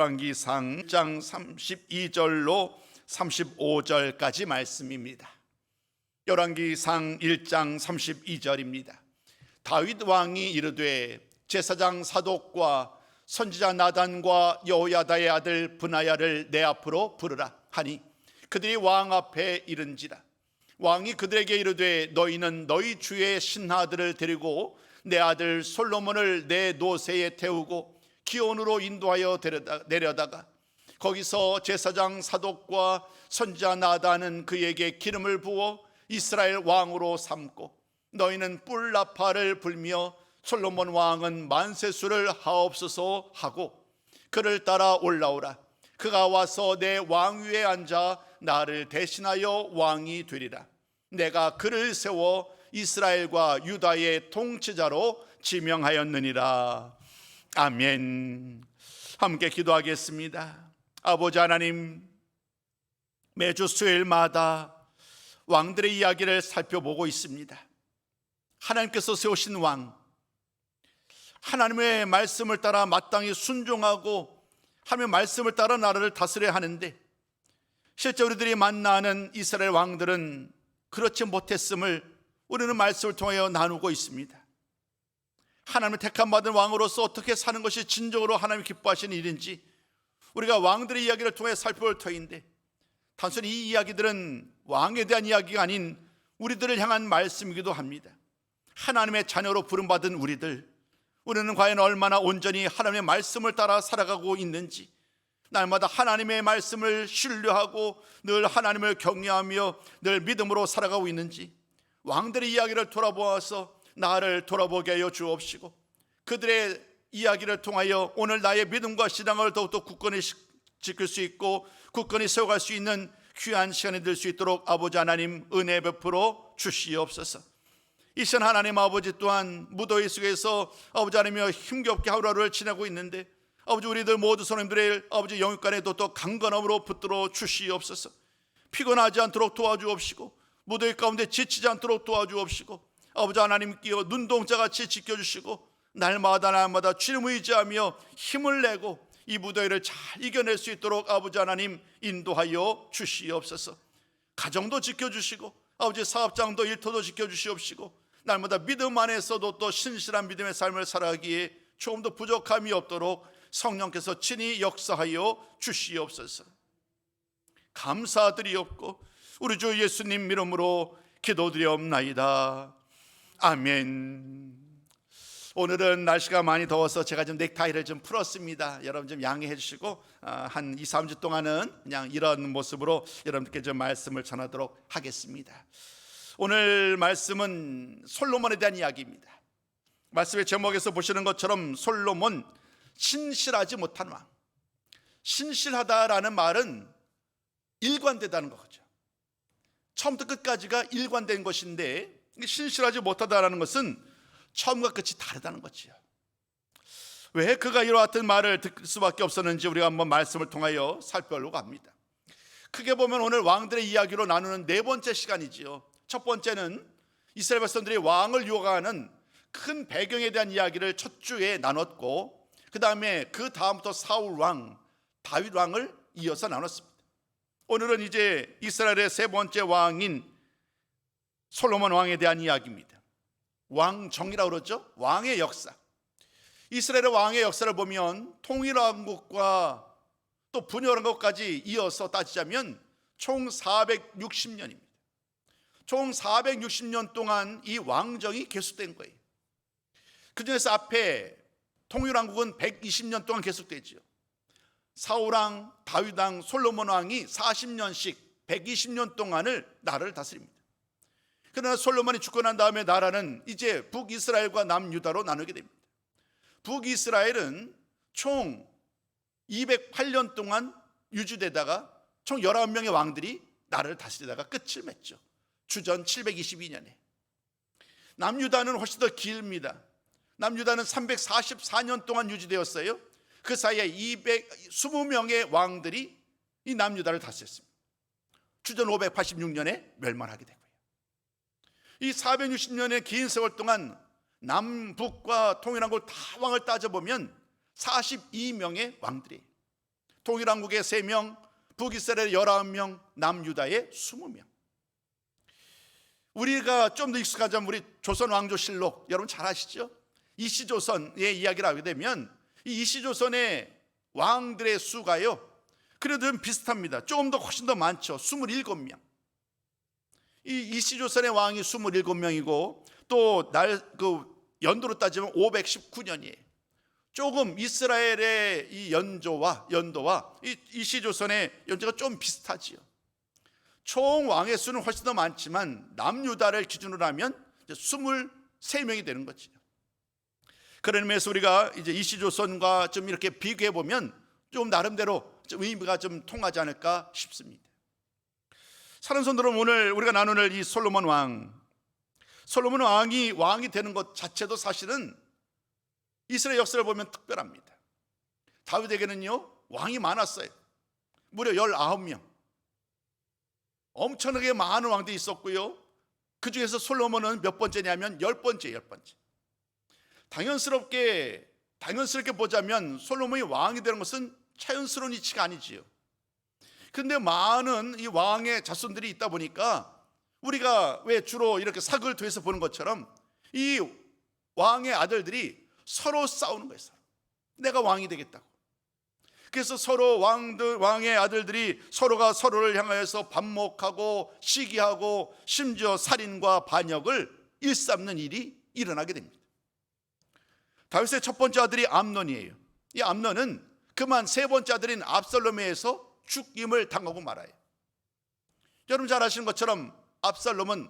열왕기상 1장 32절로 35절까지 말씀입니다. 열왕기상 1장 32절입니다. 다윗 왕이 이르되 제사장 사독과 선지자 나단과 여호야다의 아들 브나야를 내 앞으로 부르라 하니 그들이 왕 앞에 이른지라. 왕이 그들에게 이르되 너희는 너희 주의 신하들을 데리고 내 아들 솔로몬을 내 노새에 태우고 기온으로 인도하여 내려다가 거기서 제사장 사독과 선지자 나단은 그에게 기름을 부어 이스라엘 왕으로 삼고 너희는 뿔나파를 불며 솔로몬 왕은 만세수를 하옵소서 하고 그를 따라 올라오라. 그가 와서 내 왕위에 앉아 나를 대신하여 왕이 되리라. 내가 그를 세워 이스라엘과 유다의 통치자로 지명하였느니라. 아멘. 함께 기도하겠습니다. 아버지 하나님, 매주 수요일마다 왕들의 이야기를 살펴보고 있습니다. 하나님께서 세우신 왕, 하나님의 말씀을 따라 마땅히 순종하고 하나님의 말씀을 따라 나라를 다스려야 하는데 실제 우리들이 만나는 이스라엘 왕들은 그렇지 못했음을 우리는 말씀을 통하여 나누고 있습니다. 하나님의 택함받은 왕으로서 어떻게 사는 것이 진정으로 하나님이 기뻐하시는 일인지 우리가 왕들의 이야기를 통해 살펴볼 터인데 단순히 이 이야기들은 왕에 대한 이야기가 아닌 우리들을 향한 말씀이기도 합니다. 하나님의 자녀로 부름받은 우리는 과연 얼마나 온전히 하나님의 말씀을 따라 살아가고 있는지, 날마다 하나님의 말씀을 신뢰하고 늘 하나님을 경외하며 늘 믿음으로 살아가고 있는지 왕들의 이야기를 돌아보아서 나를 돌아보게 하여 주옵시고 그들의 이야기를 통하여 오늘 나의 믿음과 신앙을 더욱더 굳건히 지킬 수 있고 굳건히 세워갈 수 있는 귀한 시간이 될 수 있도록 아버지 하나님 은혜 베풀어 주시옵소서. 이 시간 하나님 아버지 또한 무더위 속에서 아버지 하나님이여 힘겹게 하루하루를 지내고 있는데 아버지 우리들 모두 성도님들의 아버지 영육간에도 또 강건함으로 붙들어 주시옵소서. 피곤하지 않도록 도와주옵시고 무더위 가운데 지치지 않도록 도와주옵시고 아버지 하나님께여 눈동자같이 지켜주시고 날마다 주님 의지하며 힘을 내고 이 무더위를 잘 이겨낼 수 있도록 아버지 하나님 인도하여 주시옵소서. 가정도 지켜주시고 아버지 사업장도 일터도 지켜주시옵시고 날마다 믿음 안에서도 또 신실한 믿음의 삶을 살아가기에 조금 더 부족함이 없도록 성령께서 친히 역사하여 주시옵소서. 감사드리옵고 우리 주 예수님 이름으로 기도드리옵나이다. 아멘. 오늘은 날씨가 많이 더워서 제가 좀 넥타이를 좀 풀었습니다. 여러분 좀 양해해 주시고 한 2, 3주 동안은 그냥 이런 모습으로 여러분께 좀 말씀을 전하도록 하겠습니다. 오늘 말씀은 솔로몬에 대한 이야기입니다. 말씀의 제목에서 보시는 것처럼 솔로몬, 신실하지 못한 왕. 신실하다라는 말은 일관되다는 거죠. 처음부터 끝까지가 일관된 것인데 신실하지 못하다라는 것은 처음과 끝이 다르다는 거지요. 왜 그가 이와 같은 말을 듣을 수밖에 없었는지 우리가 한번 말씀을 통하여 살펴보려고 합니다. 크게 보면 오늘 왕들의 이야기로 나누는 네 번째 시간이지요. 첫 번째는 이스라엘 백성들이 왕을 유혹하는 큰 배경에 대한 이야기를 첫 주에 나눴고 그 다음부터 사울 왕, 다윗 왕을 이어서 나눴습니다. 오늘은 이제 이스라엘의 세 번째 왕인 솔로몬 왕에 대한 이야기입니다. 왕정이라고 그러죠. 왕의 역사. 이스라엘의 왕의 역사를 보면 통일왕국과 또 분열한 것까지 이어서 따지자면 총 460년입니다. 총 460년 동안 이 왕정이 계속된 거예요. 그 중에서 앞에 통일왕국은 120년 동안 계속되죠. 사울왕, 다윗왕, 솔로몬 왕이 40년씩 120년 동안을 나라를 다스립니다. 그러나 솔로몬이 죽고 난 다음에 나라는 이제 북이스라엘과 남유다로 나누게 됩니다. 북이스라엘은 총 208년 동안 유지되다가 총 19명의 왕들이 나라를 다스리다가 끝을 맺죠. 주전 722년에. 남유다는 훨씬 더 깁니다. 남유다는 344년 동안 유지되었어요. 그 사이에 220명의 왕들이 이 남유다를 다스렸습니다. 주전 586년에 멸망하게 되고요. 이 460년의 긴 세월 동안 남북과 통일한 걸 다 왕을 따져보면 42명의 왕들이에요. 동일왕국에 3명, 북이스라엘에 19명, 남유다에 20명. 우리가 좀 더 익숙하자면 우리 조선 왕조실록 여러분 잘 아시죠? 이시조선의 이야기를 하게 되면 이 이시조선의 왕들의 수가요, 그래도 좀 비슷합니다. 조금 더 훨씬 더 많죠. 27명. 이 이시조선의 왕이 27명이고 또 연도로 따지면 519년이에요. 조금 이스라엘의 이 연도와 이 이시조선의 연도가 좀 비슷하지요. 총 왕의 수는 훨씬 더 많지만 남유다를 기준으로 하면 이제 23명이 되는 거죠. 그런 의미에서 우리가 이제 이시조선과 좀 이렇게 비교해 보면 좀 나름대로 좀 의미가 좀 통하지 않을까 싶습니다. 사랑하는 성도들, 오늘 우리가 나눌 이 솔로몬 왕이 왕이 되는 것 자체도 사실은 이스라엘 역사를 보면 특별합니다. 다윗에게는요 왕이 많았어요. 무려 19명. 엄청나게 많은 왕들이 있었고요, 그 중에서 솔로몬은 몇 번째냐면 10번째. 당연스럽게 보자면 솔로몬이 왕이 되는 것은 자연스러운 이치가 아니지요. 그런데 많은 이 왕의 자손들이 있다 보니까 우리가 왜 주로 이렇게 사극을 통해서 보는 것처럼 이 왕의 아들들이 서로 싸우는 거예요. 내가 왕이 되겠다고. 그래서 서로 왕의 아들들이 서로가 서로를 향하여서 반목하고 시기하고 심지어 살인과 반역을 일삼는 일이 일어나게 됩니다. 다윗의 첫 번째 아들이 암논이에요. 이 암논은 그만 세 번째 아들인 압살롬에 의해서 죽임을 당하고 말아요. 여러분 잘 아시는 것처럼 압살롬은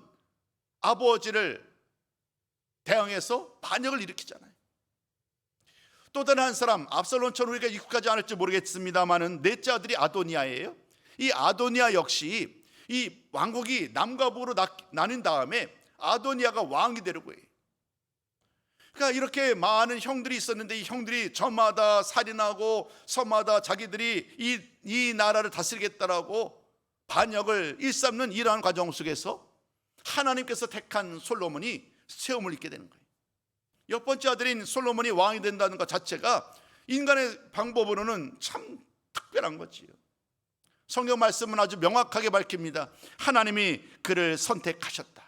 아버지를 대항해서 반역을 일으키잖아요. 또 다른 한 사람, 압살롬처럼 우리가 익숙하지 않을지 모르겠습니다만은 넷째 아들이 아도니아예요. 이 아도니아 역시 이 왕국이 남과 북으로 나뉜 다음에 아도니아가 왕이 되려고 해요. 그러니까 이렇게 많은 형들이 있었는데 이 형들이 저마다 살인하고 서마다 자기들이 이 나라를 다스리겠다라고 반역을 일삼는 이러한 과정 속에서 하나님께서 택한 솔로몬이 세움을 입게 되는 거예요. 첫 번째 아들인 솔로몬이 왕이 된다는 것 자체가 인간의 방법으로는 참 특별한 거지요. 성경 말씀은 아주 명확하게 밝힙니다. 하나님이 그를 선택하셨다.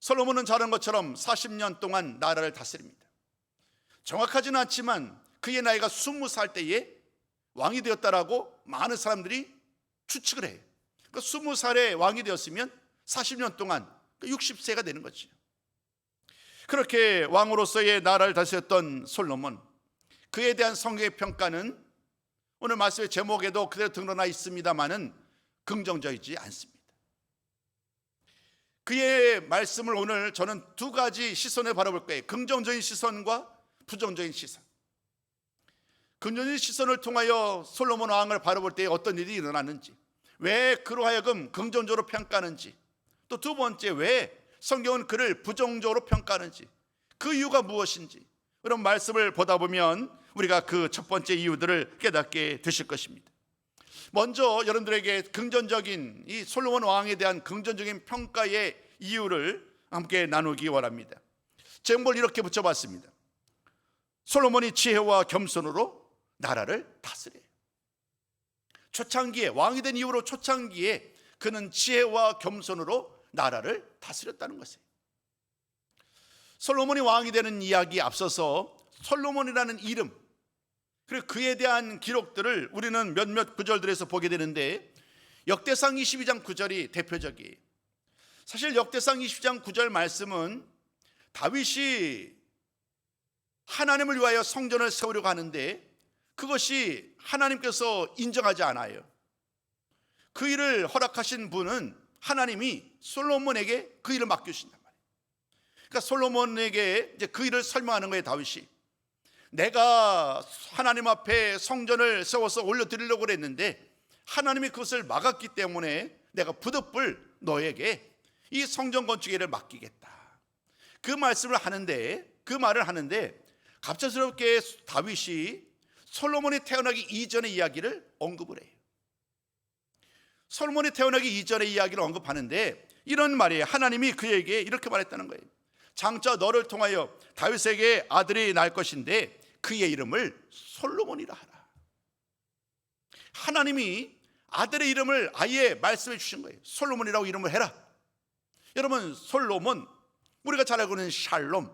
솔로몬은 잘한 것처럼 40년 동안 나라를 다스립니다. 정확하지는 않지만 그의 나이가 20살 때에 왕이 되었다라고 많은 사람들이 추측을 해요. 그러니까 20살에 왕이 되었으면 40년 동안 60세가 되는 거죠. 그렇게 왕으로서의 나라를 다스렸던 솔로몬, 그에 대한 성경의 평가는 오늘 말씀의 제목에도 그대로 드러나 있습니다만은 긍정적이지 않습니다. 그의 말씀을 오늘 저는 두 가지 시선에 바라볼 거예요. 긍정적인 시선과 부정적인 시선. 긍정적인 시선을 통하여 솔로몬 왕을 바라볼 때 어떤 일이 일어났는지, 왜 그로 하여금 긍정적으로 평가하는지, 또 두 번째 왜 성경은 그를 부정적으로 평가하는지, 그 이유가 무엇인지, 그런 말씀을 보다 보면 우리가 그 첫 번째 이유들을 깨닫게 되실 것입니다. 먼저 여러분들에게 긍정적인 이 솔로몬 왕에 대한 긍정적인 평가의 이유를 함께 나누기 원합니다. 제목을 이렇게 붙여봤습니다. 솔로몬이 지혜와 겸손으로 나라를 다스려요. 초창기에 왕이 된 이후로 초창기에 그는 지혜와 겸손으로 나라를 다스렸다는 것이에요. 솔로몬이 왕이 되는 이야기에 앞서서 솔로몬이라는 이름, 그리고 그에 대한 기록들을 우리는 몇몇 구절들에서 보게 되는데 역대상 22장 9절이 대표적이에요. 사실 역대상 22장 9절 말씀은 다윗이 하나님을 위하여 성전을 세우려고 하는데 그것이 하나님께서 인정하지 않아요. 그 일을 허락하신 분은 하나님이 솔로몬에게 그 일을 맡겨주신단 말이에요. 그러니까 솔로몬에게 이제 그 일을 설명하는 거예요. 다윗이 내가 하나님 앞에 성전을 세워서 올려드리려고 그랬는데 하나님이 그것을 막았기 때문에 내가 부득불 너에게 이 성전 건축의 일을 맡기겠다. 그 말씀을 하는데, 그 말을 하는데 갑작스럽게 다윗이 솔로몬이 태어나기 이전의 이야기를 언급을 해요. 솔로몬이 태어나기 이전의 이야기를 언급하는데 이런 말이에요. 하나님이 그에게 이렇게 말했다는 거예요. 장차 너를 통하여 다윗에게 아들이 날 것인데 그의 이름을 솔로몬이라 하라. 하나님이 아들의 이름을 아예 말씀해 주신 거예요. 솔로몬이라고 이름을 해라. 여러분, 솔로몬, 우리가 잘 알고 있는 샬롬,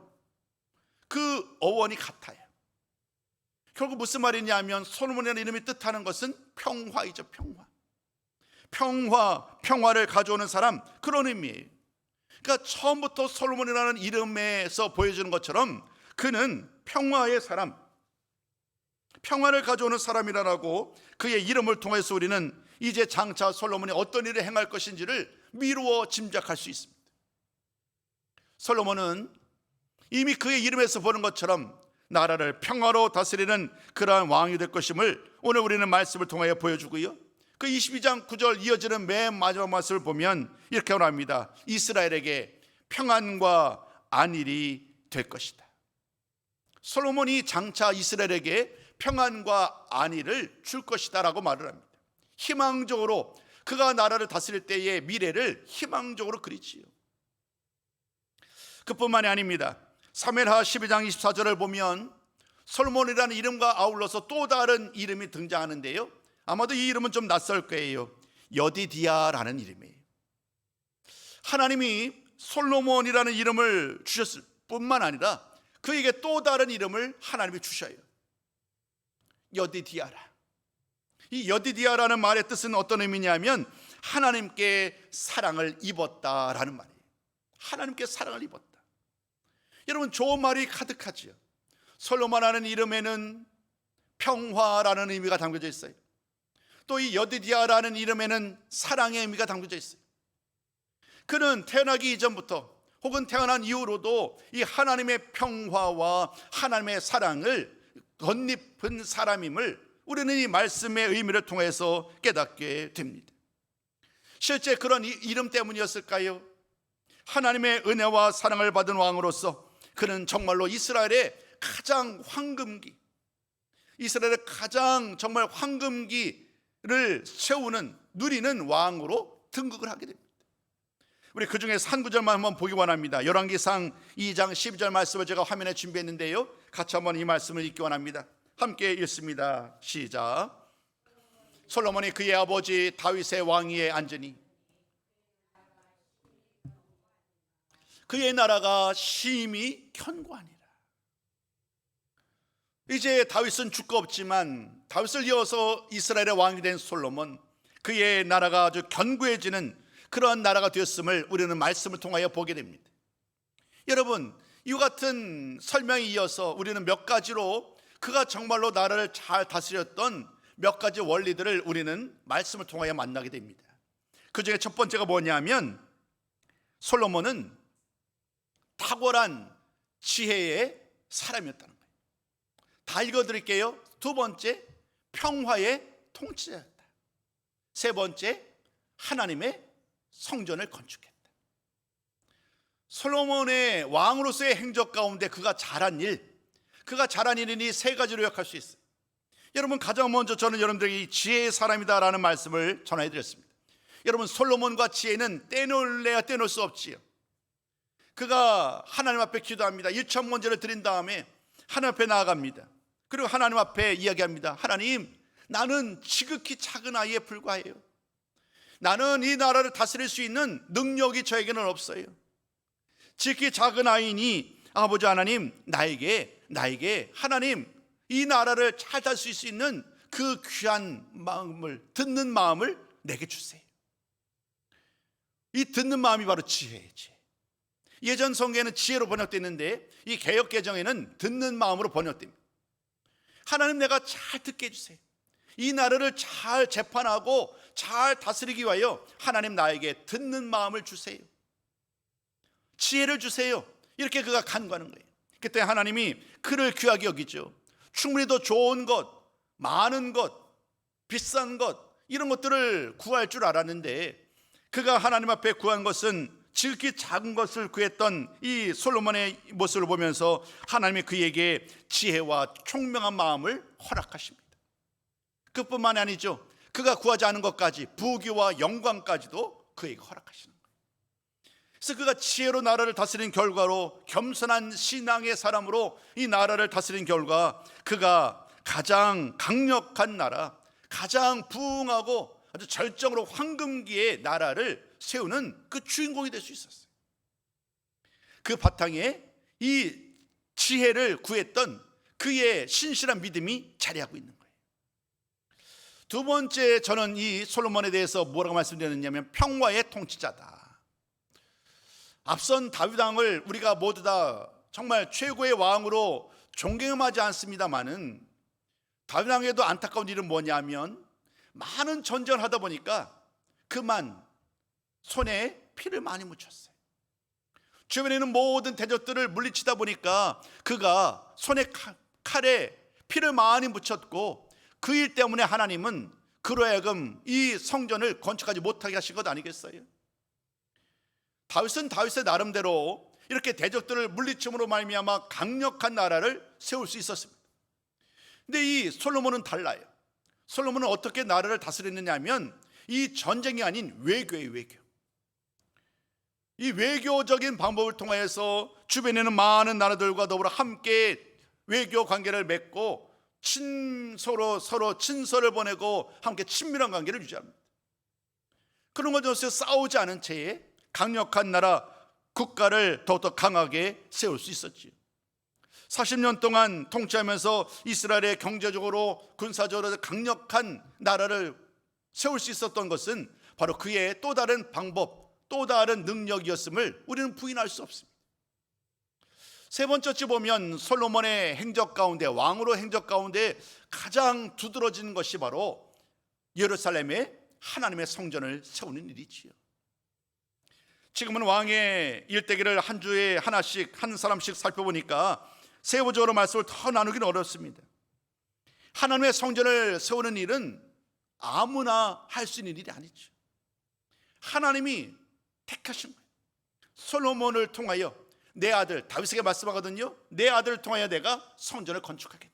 그 어원이 같아요. 결국 무슨 말이냐면 솔로몬이라는 이름이 뜻하는 것은 평화이죠. 평화를 가져오는 사람, 그런 의미예요. 그러니까 처음부터 솔로몬이라는 이름에서 보여주는 것처럼 그는 평화의 사람, 평화를 가져오는 사람이라고 그의 이름을 통해서 우리는 이제 장차 솔로몬이 어떤 일을 행할 것인지를 미루어 짐작할 수 있습니다. 솔로몬은 이미 그의 이름에서 보는 것처럼 나라를 평화로 다스리는 그러한 왕이 될 것임을 오늘 우리는 말씀을 통하여 보여주고요, 그 22장 9절 이어지는 맨 마지막 말씀을 보면 이렇게 말합니다. 이스라엘에게 평안과 안일이 될 것이다. 솔로몬이 장차 이스라엘에게 평안과 안일을 줄 것이다 라고 말을 합니다. 희망적으로 그가 나라를 다스릴 때의 미래를 희망적으로 그리지요. 그뿐만이 아닙니다. 사무엘하 12장 24절을 보면 솔로몬이라는 이름과 아울러서 또 다른 이름이 등장하는데요, 아마도 이 이름은 좀 낯설 거예요. 여디디아라는 이름이에요. 하나님이 솔로몬이라는 이름을 주셨을 뿐만 아니라 그에게 또 다른 이름을 하나님이 주셔요. 여디디아라. 이 여디디아라는 말의 뜻은 어떤 의미냐면 하나님께 사랑을 입었다라는 말이에요. 하나님께 사랑을 입었다. 여러분, 좋은 말이 가득하지요. 솔로몬이라는 이름에는 평화라는 의미가 담겨져 있어요. 또 이 여디디아라는 이름에는 사랑의 의미가 담겨져 있어요. 그는 태어나기 이전부터 혹은 태어난 이후로도 이 하나님의 평화와 하나님의 사랑을 덧입은 사람임을 우리는 이 말씀의 의미를 통해서 깨닫게 됩니다. 실제 그런 이름 때문이었을까요? 하나님의 은혜와 사랑을 받은 왕으로서 그는 정말로 이스라엘의 가장 황금기, 이스라엘의 가장 정말 황금기를 세우는, 누리는 왕으로 등극을 하게 됩니다. 우리 그 중에서 한 구절만 한번 보기 원합니다. 열왕기상 2장 12절 말씀을 제가 화면에 준비했는데요, 같이 한번 이 말씀을 읽기 원합니다. 함께 읽습니다. 시작. 솔로몬이 그의 아버지 다윗의 왕위에 앉으니 그의 나라가 심히 견고하니라. 이제 다윗은 죽고 없지만 다윗을 이어서 이스라엘의 왕이 된 솔로몬, 그의 나라가 아주 견고해지는 그러한 나라가 되었음을 우리는 말씀을 통하여 보게 됩니다. 여러분, 이와 같은 설명에 이어서 우리는 몇 가지로 그가 정말로 나라를 잘 다스렸던 몇 가지 원리들을 우리는 말씀을 통하여 만나게 됩니다. 그 중에 첫 번째가 뭐냐면 솔로몬은 탁월한 지혜의 사람이었다는 거예요. 다 읽어드릴게요. 두 번째, 평화의 통치자였다. 세 번째, 하나님의 성전을 건축했다. 솔로몬의 왕으로서의 행적 가운데 그가 잘한 일은 이 세 가지로 요약할 수 있어요. 여러분, 가장 먼저 저는 여러분들에게 이 지혜의 사람이다라는 말씀을 전해드렸습니다. 여러분, 솔로몬과 지혜는 떼놓을래야 떼놓을 수 없지요. 그가 하나님 앞에 기도합니다. 일천문제를 드린 다음에 하나님 앞에 나아갑니다. 그리고 하나님 앞에 이야기합니다. 하나님, 나는 지극히 작은 아이에 불과해요. 나는 이 나라를 다스릴 수 있는 능력이 저에게는 없어요. 지극히 작은 아이니 아버지 하나님, 나에게 하나님 이 나라를 잘 다스릴 수 있는 그 귀한 마음을, 듣는 마음을 내게 주세요. 이 듣는 마음이 바로 지혜예요. 예전 성경에는 지혜로 번역됐는데 이 개역 개정에는 듣는 마음으로 번역됩니다. 하나님, 내가 잘 듣게 해주세요. 이 나라를 잘 재판하고 잘 다스리기 위하여 하나님, 나에게 듣는 마음을 주세요. 지혜를 주세요. 이렇게 그가 간구하는 거예요. 그때 하나님이 그를 귀하게 여기죠. 충분히 더 좋은 것, 많은 것, 비싼 것, 이런 것들을 구할 줄 알았는데 그가 하나님 앞에 구한 것은 지극히 작은 것을 구했던 이 솔로몬의 모습을 보면서 하나님이 그에게 지혜와 총명한 마음을 허락하십니다. 그뿐만이 아니죠. 그가 구하지 않은 것까지, 부귀와 영광까지도 그에게 허락하시는 거예요. 그래서 그가 지혜로 나라를 다스린 결과로, 겸손한 신앙의 사람으로 이 나라를 다스린 결과 그가 가장 강력한 나라, 가장 부흥하고 아주 절정으로 황금기의 나라를 세우는 그 주인공이 될 수 있었어요. 그 바탕에 이 지혜를 구했던 그의 신실한 믿음이 자리하고 있는 거예요. 두 번째, 저는 이 솔로몬에 대해서 뭐라고 말씀드렸냐면 평화의 통치자다. 앞선 다윗 왕을 우리가 모두 다 정말 최고의 왕으로 존경하지 않습니다마는 다윗 왕에도 안타까운 일은 뭐냐면 많은 전쟁을 하다 보니까 그만 손에 피를 많이 묻혔어요. 주변에 있는 모든 대적들을 물리치다 보니까 그가 손에 칼에 피를 많이 묻혔고 그 일 때문에 하나님은 그로 하여금 이 성전을 건축하지 못하게 하신 것 아니겠어요? 다윗은 다윗의 나름대로 이렇게 대적들을 물리침으로 말미암아 강력한 나라를 세울 수 있었습니다. 근데 이 솔로몬은 달라요. 솔로몬은 어떻게 나라를 다스렸느냐 하면 이 전쟁이 아닌 외교예요. 외교. 이 외교적인 방법을 통해서 주변에 있는 많은 나라들과 더불어 함께 외교 관계를 맺고 서로 친서를 보내고 함께 친밀한 관계를 유지합니다. 그런 것으로서 싸우지 않은 채에 강력한 나라 국가를 더욱더 강하게 세울 수 있었지요. 40년 동안 통치하면서 이스라엘의 경제적으로 군사적으로 강력한 나라를 세울 수 있었던 것은 바로 그의 또 다른 방법, 또 다른 능력이었음을 우리는 부인할 수 없습니다. 세 번째 보면 솔로몬의 행적 가운데, 왕으로 행적 가운데 가장 두드러진 것이 바로 예루살렘에 하나님의 성전을 세우는 일이지요. 지금은 왕의 일대기를 한 주에 하나씩 한 사람씩 살펴보니까 세부적으로 말씀을 더 나누기는 어렵습니다. 하나님의 성전을 세우는 일은 아무나 할 수 있는 일이 아니죠. 하나님이 택하신 거예요. 솔로몬을 통하여 내 아들, 다윗에게 말씀하거든요. 내 아들을 통하여 내가 성전을 건축하겠다.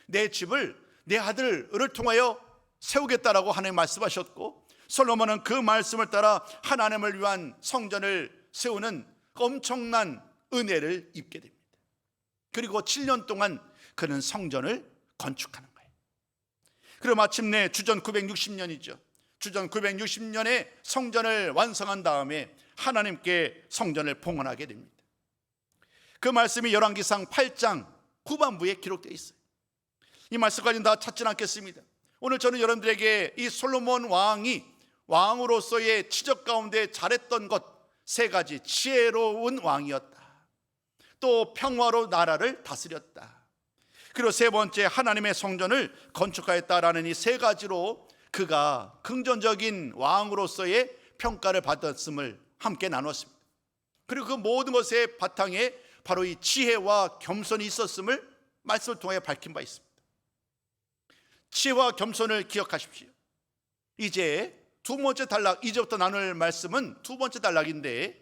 내 집을 내 아들을 통하여 세우겠다라고 하나님 말씀하셨고, 솔로몬은 그 말씀을 따라 하나님을 위한 성전을 세우는 엄청난 은혜를 입게 됩니다. 그리고 7년 동안 그는 성전을 건축하는 거예요. 그리고 마침내 주전 960년이죠. 주전 960년에 성전을 완성한 다음에 하나님께 성전을 봉헌하게 됩니다. 그 말씀이 열왕기상 8장 후반부에 기록되어 있어요. 이 말씀까지는 다 찾지는 않겠습니다. 오늘 저는 여러분들에게 이 솔로몬 왕이 왕으로서의 치적 가운데 잘했던 것 세 가지, 지혜로운 왕이었다, 또 평화로 나라를 다스렸다, 그리고 세 번째 하나님의 성전을 건축하였다라는 이 세 가지로 그가 긍정적인 왕으로서의 평가를 받았음을 함께 나눴습니다. 그리고 그 모든 것의 바탕에 바로 이 지혜와 겸손이 있었음을 말씀을 통해 밝힌 바 있습니다. 지혜와 겸손을 기억하십시오. 이제 두 번째 단락, 이제부터 나눌 말씀은 두 번째 단락인데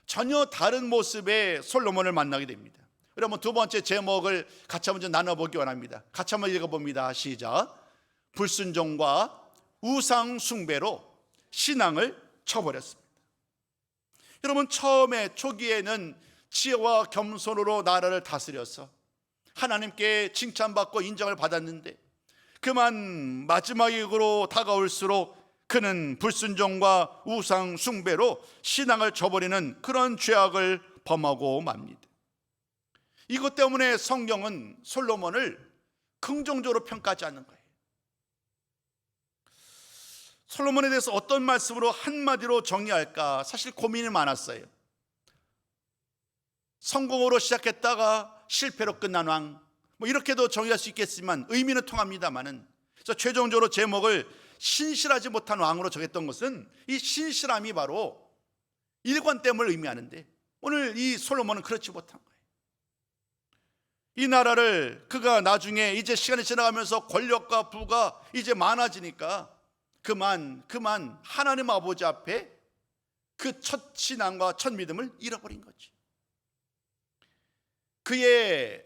전혀 다른 모습의 솔로몬을 만나게 됩니다. 그러면 두 번째 제목을 같이 한번 나눠보기 원합니다. 같이 한번 읽어봅니다. 시작. 불순종과 우상 숭배로 신앙을 쳐버렸습니다. 여러분, 처음에 초기에는 지혜와 겸손으로 나라를 다스려서 하나님께 칭찬받고 인정을 받았는데 그만 마지막으로 다가올수록 그는 불순종과 우상 숭배로 신앙을 저버리는 그런 죄악을 범하고 맙니다. 이것 때문에 성경은 솔로몬을 긍정적으로 평가하지 않는 거예요. 솔로몬에 대해서 어떤 말씀으로 한마디로 정리할까 사실 고민이 많았어요. 성공으로 시작했다가 실패로 끝난 왕, 이렇게도 정의할 수 있겠지만 의미는 통합니다만은, 그래서 최종적으로 제목을 신실하지 못한 왕으로 정했던 것은 이 신실함이 바로 일관됨을 의미하는데 오늘 이 솔로몬은 그렇지 못한 거예요. 이 나라를 그가 나중에 이제 시간이 지나가면서 권력과 부가 이제 많아지니까 그만 하나님 아버지 앞에 그 첫 신앙과 첫 믿음을 잃어버린 거지. 그의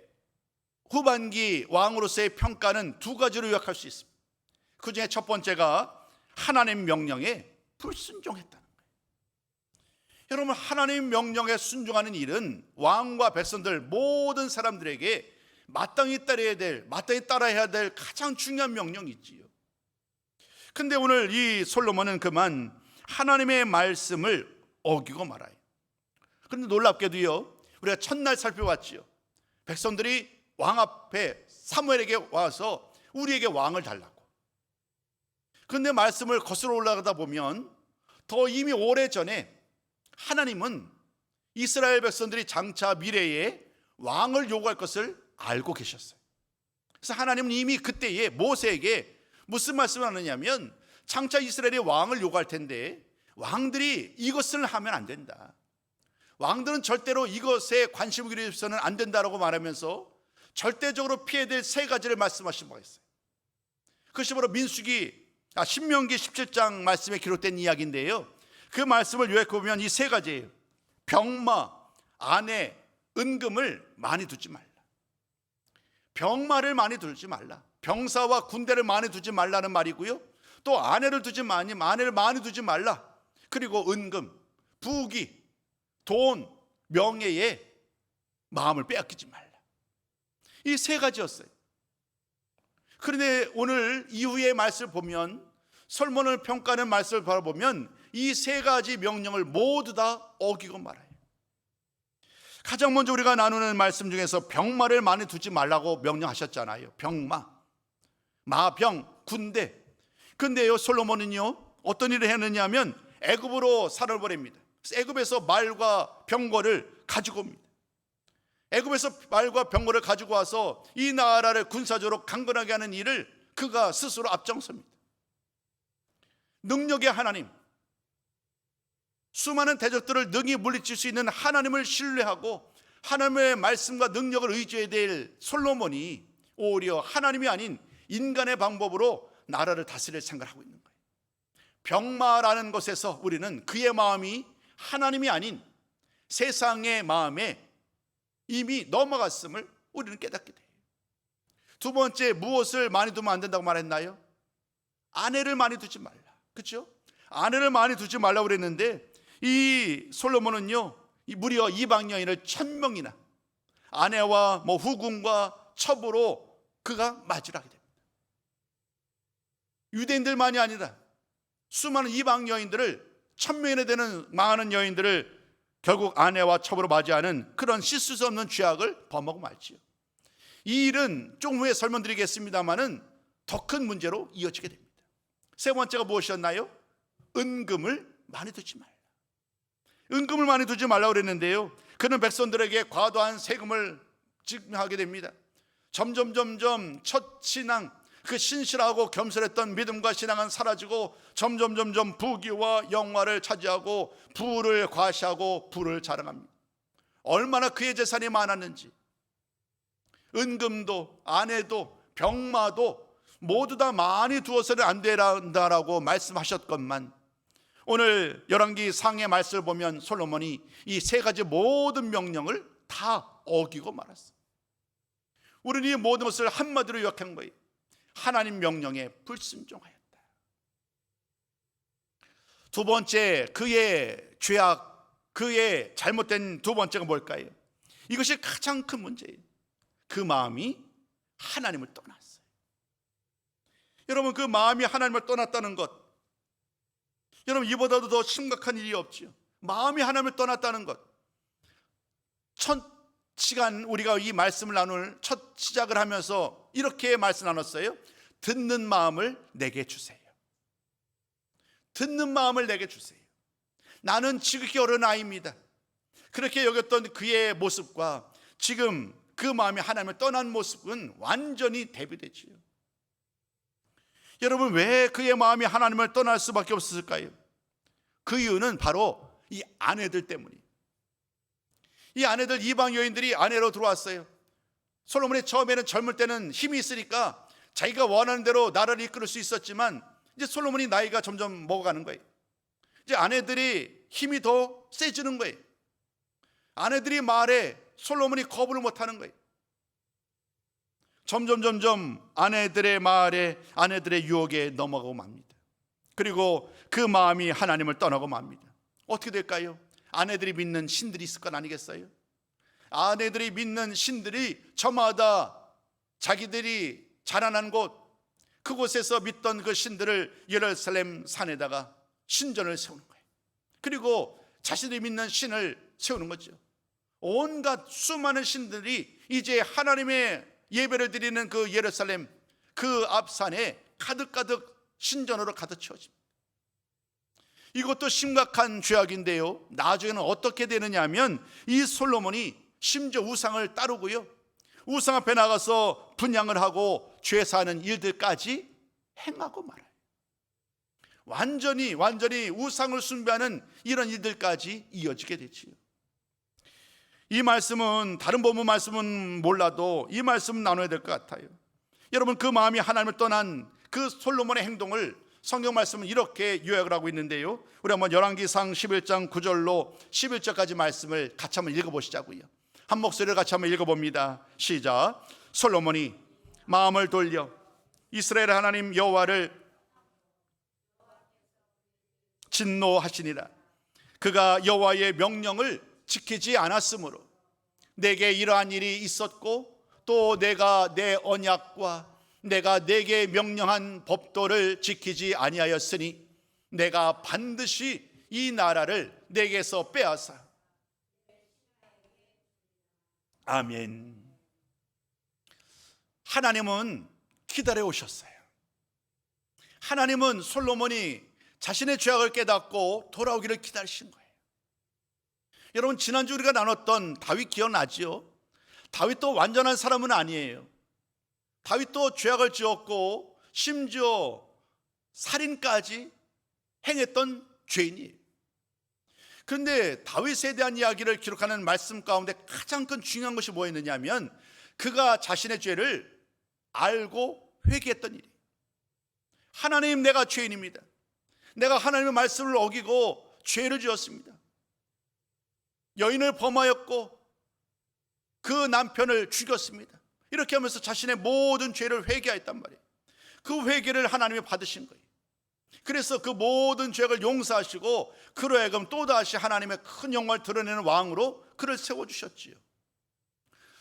후반기 왕으로서의 평가는 두 가지로 요약할 수 있습니다. 그 중에 첫 번째가 하나님 명령에 불순종했다는 거예요. 여러분, 하나님 명령에 순종하는 일은 왕과 백성들 모든 사람들에게 마땅히 따라야 될 가장 중요한 명령이지요. 근데 오늘 이 솔로몬은 그만 하나님의 말씀을 어기고 말아요. 그런데 놀랍게도요, 우리가 첫날 살펴봤지요. 백성들이 왕 앞에 사무엘에게 와서 우리에게 왕을 달라고. 그런데 말씀을 거슬러 올라가다 보면 더 이미 오래전에 하나님은 이스라엘 백성들이 장차 미래에 왕을 요구할 것을 알고 계셨어요. 그래서 하나님은 이미 그때에 모세에게 무슨 말씀을 하느냐면, 장차 이스라엘이 왕을 요구할 텐데 왕들이 이것을 하면 안 된다, 왕들은 절대로 이것에 관심을 기울여서는 안 된다라고 말하면서 절대적으로 피해야 될 세 가지를 말씀하신 바가 있어요. 그것이 바로 신명기 17장 말씀에 기록된 이야기인데요, 그 말씀을 요약해보면 이 세 가지예요. 병마, 아내, 은금을 많이 두지 말라. 병마를 많이 두지 말라. 병사와 군대를 많이 두지 말라는 말이고요, 또 아내를 많이 두지 말라. 그리고 은금, 부귀, 돈, 명예에 마음을 빼앗기지 말라. 이 세 가지였어요. 그런데 오늘 이후의 말씀을 보면, 솔로몬을 평가하는 말씀을 바라보면 이 세 가지 명령을 모두 다 어기고 말아요. 가장 먼저 우리가 나누는 말씀 중에서 병마를 많이 두지 말라고 명령하셨잖아요. 병마, 마병, 군대. 근데요, 솔로몬은요 어떤 일을 했느냐면 애굽으로 산을 보냅니다. 애굽에서 말과 병거를 가지고 옵니다. 애굽에서 말과 병거를 가지고 와서 이 나라를 군사적으로 강건하게 하는 일을 그가 스스로 앞장섭니다. 능력의 하나님, 수많은 대적들을 능히 물리칠 수 있는 하나님을 신뢰하고 하나님의 말씀과 능력을 의지해야 될 솔로몬이 오히려 하나님이 아닌 인간의 방법으로 나라를 다스릴 생각을 하고 있는 거예요. 병마라는 것에서 우리는 그의 마음이 하나님이 아닌 세상의 마음에 이미 넘어갔음을 우리는 깨닫게 돼요. 두 번째, 무엇을 많이 두면 안 된다고 말했나요? 아내를 많이 두지 말라. 그렇죠? 아내를 많이 두지 말라고 그랬는데 이 솔로몬은요 무려 이방 여인을 1000명이나 아내와 후궁과 첩으로 그가 맞이를 하게 됩니다. 유대인들만이 아니라 수많은 이방 여인들을 1000명이나 되는 많은 여인들을 결국 아내와 첩으로 맞이하는 그런 씻을 수 없는 죄악을 범하고 말지요. 이 일은 좀 후에 설명드리겠습니다마는 더 큰 문제로 이어지게 됩니다. 세 번째가 무엇이었나요? 은금을 많이 두지 말라. 은금을 많이 두지 말라고 그랬는데요, 그는 백성들에게 과도한 세금을 지급하게 됩니다. 점점 첫 신앙, 그 신실하고 겸손했던 믿음과 신앙은 사라지고 점점 부귀와 영화를 차지하고 부를 과시하고 부를 자랑합니다. 얼마나 그의 재산이 많았는지, 은금도 아내도 병마도 모두 다 많이 두어서는 안 된다라고 말씀하셨건만, 오늘 열왕기 상의 말씀을 보면 솔로몬이 이 세 가지 모든 명령을 다 어기고 말았어요. 우리는 이 모든 것을 한마디로 요약한 거예요. 하나님 명령에 불순종하였다. 두 번째, 그의 죄악, 그의 잘못된 두 번째가 뭘까요? 이것이 가장 큰 문제예요. 그 마음이 하나님을 떠났어요. 여러분, 그 마음이 하나님을 떠났다는 것, 여러분 이보다도 더 심각한 일이 없지요. 마음이 하나님을 떠났다는 것. 첫 시간 우리가 이 말씀을 나눌 첫 시작을 하면서 이렇게 말씀 나눴어요. 듣는 마음을 내게 주세요. 듣는 마음을 내게 주세요. 나는 지극히 어린 아이입니다. 그렇게 여겼던 그의 모습과 지금 그 마음이 하나님을 떠난 모습은 완전히 대비되지요. 여러분, 왜 그의 마음이 하나님을 떠날 수밖에 없었을까요? 그 이유는 바로 이 아내들 때문이에요. 이 아내들, 이방 여인들이 아내로 들어왔어요. 솔로몬이 처음에는 젊을 때는 힘이 있으니까 자기가 원하는 대로 나라를 이끌 수 있었지만, 이제 솔로몬이 나이가 점점 먹어가는 거예요. 이제 아내들이 힘이 더 세지는 거예요. 아내들이 말에 솔로몬이 거부를 못하는 거예요. 점점 아내들의 말에, 아내들의 유혹에 넘어가고 맙니다. 그리고 그 마음이 하나님을 떠나고 맙니다. 어떻게 될까요? 아내들이 믿는 신들이 있을 건 아니겠어요? 아내들이 믿는 신들이 저마다 자기들이 자라난 곳, 그곳에서 믿던 그 신들을 예루살렘 산에다가 신전을 세우는 거예요. 그리고 자신들이 믿는 신을 세우는 거죠. 온갖 수많은 신들이 이제 하나님의 예배를 드리는 그 예루살렘 그 앞산에 가득가득 신전으로 가득 채워집니다. 이것도 심각한 죄악인데요, 나중에는 어떻게 되느냐 하면 이 솔로몬이 심지어 우상을 따르고요, 우상 앞에 나가서 분향을 하고 죄사하는 일들까지 행하고 말아요. 완전히 우상을 숭배하는 이런 일들까지 이어지게 되지요. 이 말씀은 다른 본문 말씀은 몰라도 이 말씀은 나눠야 될 것 같아요. 여러분, 그 마음이 하나님을 떠난 그 솔로몬의 행동을 성경 말씀은 이렇게 요약을 하고 있는데요, 우리 한번 열왕기상 11장 9절로 11절까지 말씀을 같이 한번 읽어보시자고요. 한 목소리를 같이 한번 읽어봅니다. 시작. 솔로몬이 마음을 돌려 이스라엘 하나님 여호와를 진노하시니라. 그가 여호와의 명령을 지키지 않았으므로 내게 이러한 일이 있었고, 또 내가 내 언약과 내가 내게 명령한 법도를 지키지 아니하였으니 내가 반드시 이 나라를 내게서 빼앗아. 아멘. 하나님은 기다려 오셨어요. 하나님은 솔로몬이 자신의 죄악을 깨닫고 돌아오기를 기다리신 거예요. 여러분, 지난주 우리가 나눴던 다윗 기억나지요? 다윗도 완전한 사람은 아니에요. 다윗도 죄악을 지었고 심지어 살인까지 행했던 죄인이에요. 그런데 다윗에 대한 이야기를 기록하는 말씀 가운데 가장 큰 중요한 것이 뭐였느냐 하면 그가 자신의 죄를 알고 회개했던 일이에요. 하나님, 내가 죄인입니다. 내가 하나님의 말씀을 어기고 죄를 지었습니다. 여인을 범하였고 그 남편을 죽였습니다. 이렇게 하면서 자신의 모든 죄를 회개했단 말이에요. 그 회개를 하나님이 받으신 거예요. 그래서 그 모든 죄를 용서하시고 그로 하여금 또다시 하나님의 큰 영광을 드러내는 왕으로 그를 세워주셨지요.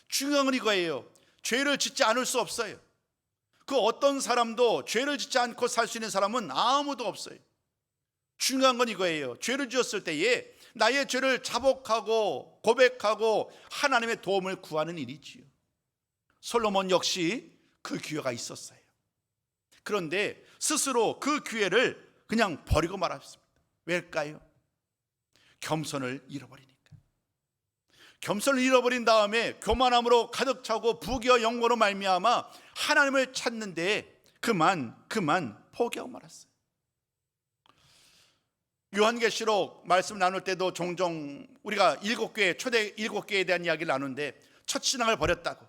중요한 건 이거예요. 죄를 짓지 않을 수 없어요. 그 어떤 사람도 죄를 짓지 않고 살 수 있는 사람은 아무도 없어요. 중요한 건 이거예요. 죄를 지었을 때에 나의 죄를 자복하고 고백하고 하나님의 도움을 구하는 일이지요. 솔로몬 역시 그 기회가 있었어요. 그런데 스스로 그 기회를 그냥 버리고 말았습니다. 왜일까요? 겸손을 잃어버리니까. 겸손을 잃어버린 다음에 교만함으로 가득 차고 부귀와 영광으로 말미암아 하나님을 찾는데 그만 포기하고 말았어요. 요한계시록 말씀 나눌 때도 종종 우리가 초대 7교회에 대한 이야기를 나누는데 첫 신앙을 버렸다고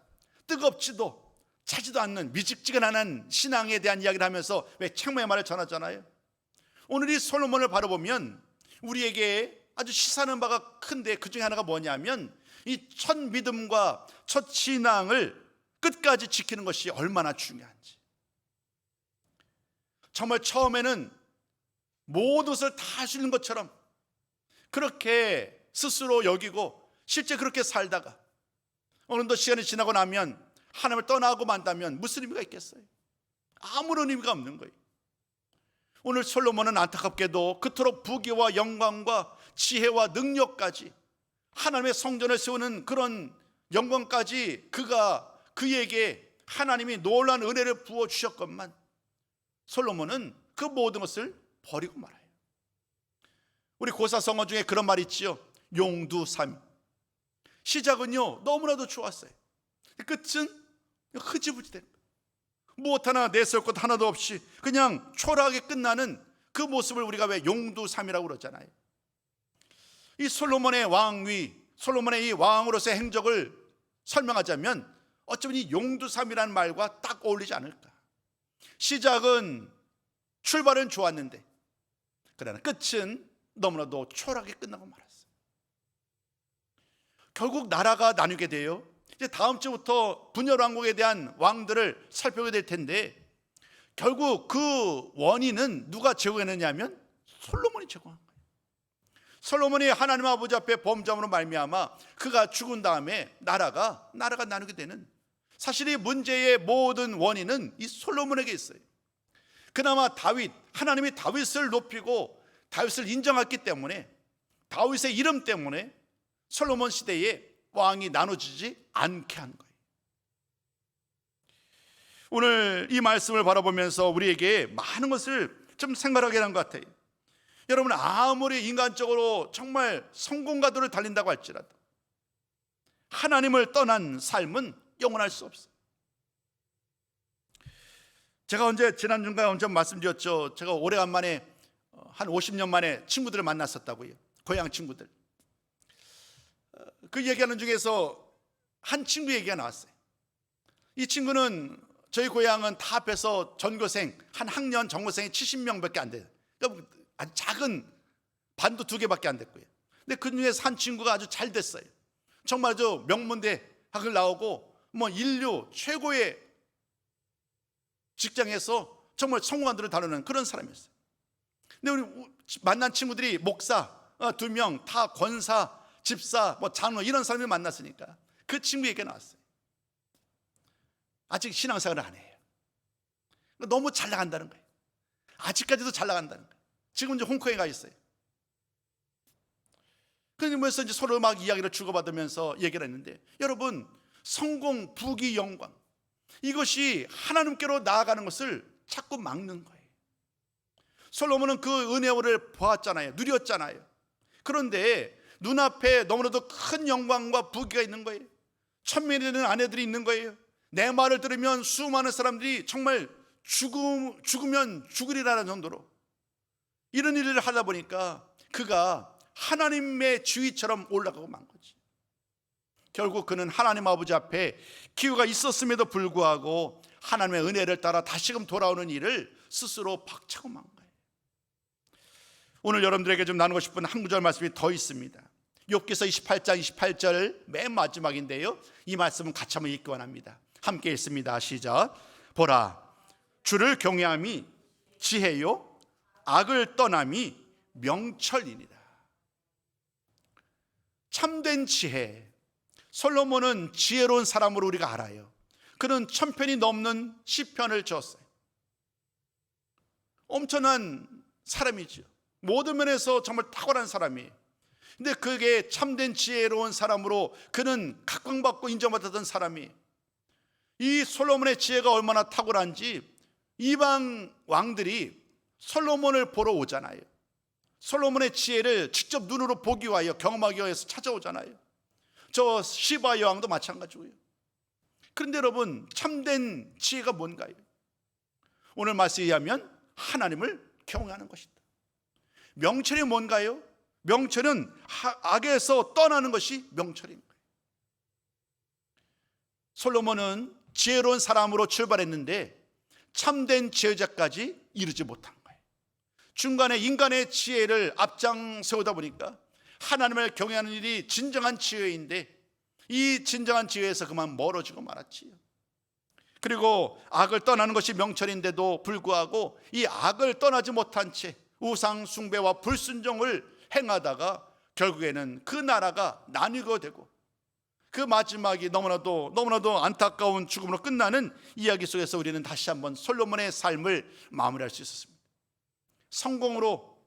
뜨겁지도 차지도 않는 미직지근한 신앙에 대한 이야기를 하면서 왜 책망의 말을 전하잖아요. 오늘 이 솔로몬을 바라보면 우리에게 아주 시사하는 바가 큰데, 그 중에 하나가 뭐냐면 이 첫 믿음과 첫 신앙을 끝까지 지키는 것이 얼마나 중요한지. 정말 처음에는 모든 것을 다 할 수 있는 것처럼 그렇게 스스로 여기고 실제 그렇게 살다가 어느덧 시간이 지나고 나면 하나님을 떠나고 만다면 무슨 의미가 있겠어요? 아무런 의미가 없는 거예요. 오늘 솔로몬은 안타깝게도 그토록 부귀와 영광과 지혜와 능력까지 하나님의 성전을 세우는 그런 영광까지 그에게 하나님이 놀라운 은혜를 부어주셨건만 솔로몬은 그 모든 것을 버리고 말아요. 우리 고사성어 중에 그런 말이 있지요. 용두삼. 시작은요 너무나도 좋았어요. 끝은 흐지부지 된 거예요. 무엇 하나 내세울 것 하나도 없이 그냥 초라하게 끝나는 그 모습을 우리가 왜 용두삼이라고 그러잖아요. 이 솔로몬의 왕위, 솔로몬의 이 왕으로서의 행적을 설명하자면 어쩌면 이 용두삼이라는 말과 딱 어울리지 않을까. 출발은 좋았는데 그러나 끝은 너무나도 초라하게 끝나고 말았어요. 결국 나라가 나뉘게 돼요. 이제 다음 주부터 분열왕국에 대한 왕들을 살펴보게 될 텐데 결국 그 원인은 누가 제공했느냐 하면 솔로몬이 제공한 거예요. 솔로몬이 하나님 아버지 앞에 범죄함으로 말미암아 그가 죽은 다음에 나라가 나누게 되는, 사실 이 문제의 모든 원인은 이 솔로몬에게 있어요. 그나마 하나님이 다윗을 높이고 다윗을 인정했기 때문에, 다윗의 이름 때문에 솔로몬 시대에 왕이 나눠지지 않게 한 거예요. 오늘 이 말씀을 바라보면서 우리에게 많은 것을 좀 생각하게 한 것 같아요. 여러분, 아무리 인간적으로 정말 성공가도를 달린다고 할지라도 하나님을 떠난 삶은 영원할 수 없어요. 제가 지난주인가 언제 말씀드렸죠. 제가 오래간만에 한 50년 만에 친구들을 만났었다고요. 고향 친구들. 그 얘기하는 중에서 한 친구 얘기가 나왔어요. 이 친구는 저희 고향은 다 합해서 전교생, 한 학년 전교생이 70명밖에 안 돼요. 그러니까 아주 작은 반도 2개밖에 안 됐고요. 근데 그 중에서 한 친구가 아주 잘 됐어요. 정말 저 명문대 학을 나오고 뭐 인류 최고의 직장에서 정말 성공한들을 다루는 그런 사람이었어요. 근데 우리 만난 친구들이 목사 2명, 다 권사, 집사, 뭐 장로 이런 사람을 만났으니까 그 친구 얘기가 나왔어요. 아직 신앙생활을 안 해요. 너무 잘 나간다는 거예요. 아직까지도 잘 나간다는 거예요. 지금 이제 홍콩에 가 있어요. 그러면서 이제 서로 막 이야기를 주고받으면서 얘기를 했는데, 여러분, 성공, 부귀, 영광, 이것이 하나님께로 나아가는 것을 자꾸 막는 거예요. 솔로몬은 그 은혜를 보았잖아요. 누렸잖아요. 그런데 눈앞에 너무나도 큰 영광과 부귀가 있는 거예요. 천명이 되는 아내들이 있는 거예요. 내 말을 들으면 수많은 사람들이 정말 죽으면 죽으리라는 정도로 이런 일을 하다 보니까 그가 하나님의 지위처럼 올라가고 만 거지. 결국 그는 하나님 아버지 앞에 기회가 있었음에도 불구하고 하나님의 은혜를 따라 다시금 돌아오는 일을 스스로 박차고 만 거예요. 오늘 여러분들에게 좀 나누고 싶은 한 구절 말씀이 더 있습니다. 욥기서 28장 28절 맨 마지막인데요, 이 말씀은 같이 한번 읽기 원합니다. 함께 읽습니다. 시작. 보라, 주를 경외함이 지혜요, 악을 떠남이 명철이니라. 참된 지혜, 솔로몬은 지혜로운 사람으로 우리가 알아요. 그는 1000편이 넘는 시편을 지었어요. 엄청난 사람이죠. 모든 면에서 정말 탁월한 사람이에요. 근데 그게 참된 지혜로운 사람으로 그는 각광받고 인정받았던 사람이에요. 이 솔로몬의 지혜가 얼마나 탁월한지 이방 왕들이 솔로몬을 보러 오잖아요. 솔로몬의 지혜를 직접 눈으로 보기 위하여, 경험하기 위해서 찾아오잖아요. 저 시바 여왕도 마찬가지고요. 그런데 여러분, 참된 지혜가 뭔가요? 오늘 말씀에 의하면 하나님을 경외하는 것이다. 명철이 뭔가요? 명철은 악에서 떠나는 것이 명철인 거예요. 솔로몬은 지혜로운 사람으로 출발했는데 참된 지혜자까지 이르지 못한 거예요. 중간에 인간의 지혜를 앞장 세우다 보니까 하나님을 경외하는 일이 진정한 지혜인데 이 진정한 지혜에서 그만 멀어지고 말았지요. 그리고 악을 떠나는 것이 명철인데도 불구하고 이 악을 떠나지 못한 채 우상 숭배와 불순종을 행하다가 결국에는 그 나라가 나뉘게 되고 그 마지막이 너무나도 안타까운 죽음으로 끝나는 이야기 속에서 우리는 다시 한번 솔로몬의 삶을 마무리할 수 있었습니다. 성공으로,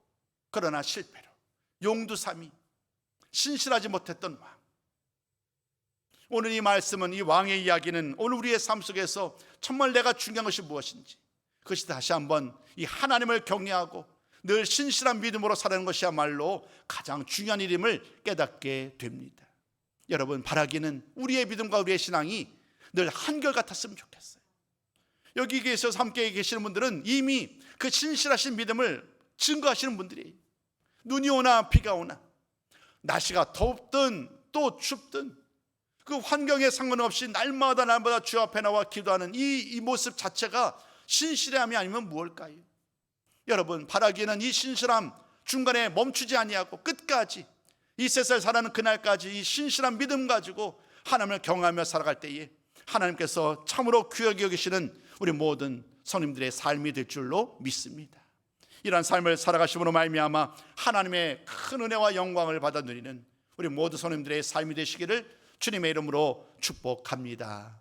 그러나 실패로, 용두삼이, 신실하지 못했던 왕. 오늘 이 말씀은, 이 왕의 이야기는 오늘 우리의 삶 속에서 정말 내가 중요한 것이 무엇인지, 그것이 다시 한번 이 하나님을 경외하고 늘 신실한 믿음으로 살아가는 것이야말로 가장 중요한 일임을 깨닫게 됩니다. 여러분, 바라기는 우리의 믿음과 우리의 신앙이 늘 한결같았으면 좋겠어요. 여기 계셔서 함께 계시는 분들은 이미 그 신실하신 믿음을 증거하시는 분들이에요. 눈이 오나 비가 오나, 날씨가 덥든 또 춥든 그 환경에 상관없이 날마다 주 앞에 나와 기도하는 이 모습 자체가 신실함이 아니면 무엇일까요? 여러분, 바라기는 이 신실함 중간에 멈추지 아니하고 끝까지 이 세상을 살아가는 그날까지 이 신실한 믿음 가지고 하나님을 경외하며 살아갈 때에 하나님께서 참으로 귀하게 여기시는 우리 모든 성님들의 삶이 될 줄로 믿습니다. 이러한 삶을 살아가심으로 말미암아 하나님의 큰 은혜와 영광을 받아 누리는 우리 모든 성님들의 삶이 되시기를 주님의 이름으로 축복합니다.